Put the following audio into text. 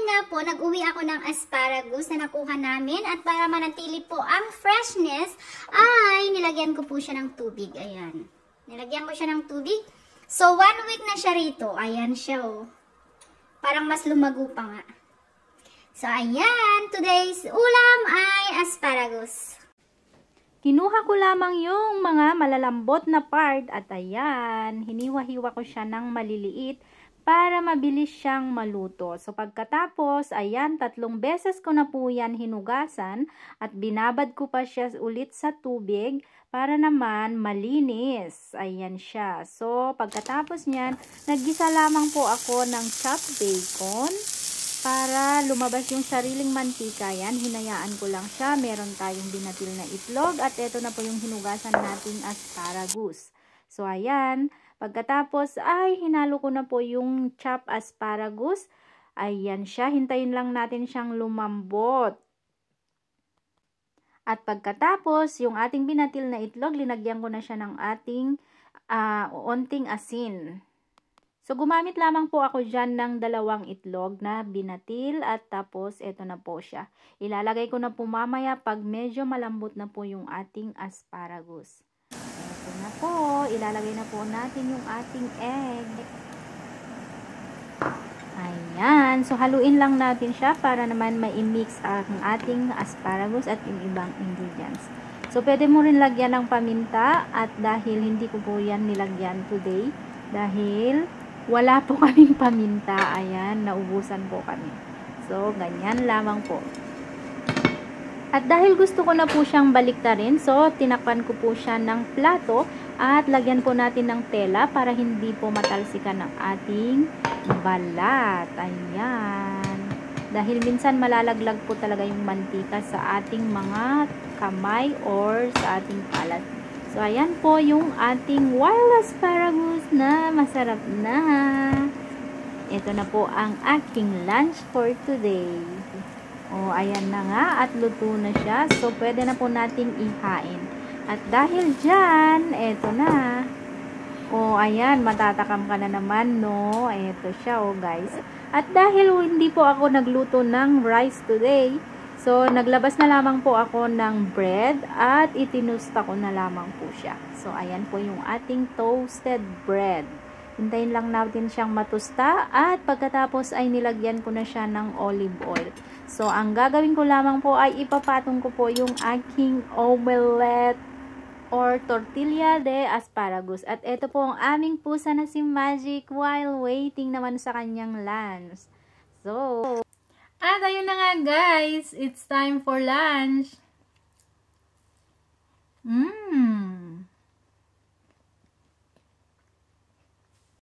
nga po, nag-uwi ako ng asparagus na nakuha namin at para manatili po ang freshness ay nilagyan ko po siya ng tubig. Ayan. Nilagyan ko siya ng tubig. So, 1 week na siya rito. Ayan siya oh. Parang mas lumago pa nga. So, ayan. Today's ulam ay asparagus. Kinuha ko lamang yung mga malalambot na part at ayan, hiniwa-hiwa ko siya ng maliliit para mabilis siyang maluto. So pagkatapos, ayan, 3 beses ko na po yan hinugasan at binabad ko pa siya ulit sa tubig para naman malinis. Ayan siya. So pagkatapos niyan, naggisa lamang po ako ng chopped bacon. Para lumabas yung sariling mantika, yan, hinayaan ko lang siya. Meron tayong binatil na itlog at ito na po yung hinugasan nating asparagus. So, ayan. Pagkatapos ay hinalo ko na po yung chopped asparagus. Ayan siya. Hintayin lang natin siyang lumambot. At pagkatapos, yung ating binatil na itlog, linagyan ko na siya ng ating onting asin. So, gumamit lamang po ako dyan ng 2 itlog na binatil at tapos ito na po siya. Ilalagay ko na po mamaya pag medyo malambot na po yung ating asparagus. Ito na po. Ilalagay na po natin yung ating egg. Ayan. So, haluin lang natin siya para naman mai-mix ang ating asparagus at yung ibang ingredients. So, pwede mo rin lagyan ng paminta at dahil hindi ko po yan nilagyan today dahil wala po kaming paminta. Ayan, naubusan po kami. So, ganyan lamang po. At dahil gusto ko na po siyang baliktarin, so, tinakpan ko po siya ng plato at lagyan po natin ng tela para hindi po matalsikan ng ating balat. Ayan. Dahil minsan malalaglag po talaga yung mantika sa ating mga kamay or sa ating kalat. So, ayan po yung ating wild asparagus na masarap na. Ito na po ang aking lunch for today. O, ayan na nga at luto na siya. So, pwede na po nating ihain. At dahil dyan, ito na. O, ayan, matatakam ka na naman, no? Ito siya, o guys. At dahil hindi po ako nagluto ng rice today, so, naglabas na lamang po ako ng bread at itinusta ko na lamang po siya. So, ayan po yung ating toasted bread. Hintayin lang natin siyang matusta at pagkatapos ay nilagyan ko na siya ng olive oil. So, ang gagawin ko lamang po ay ipapatong ko po yung aking omelette or tortilla de asparagus. At ito po ang aming pusa na si Magic while waiting naman sa kanyang lunch. So, at ayun na nga guys, it's time for lunch.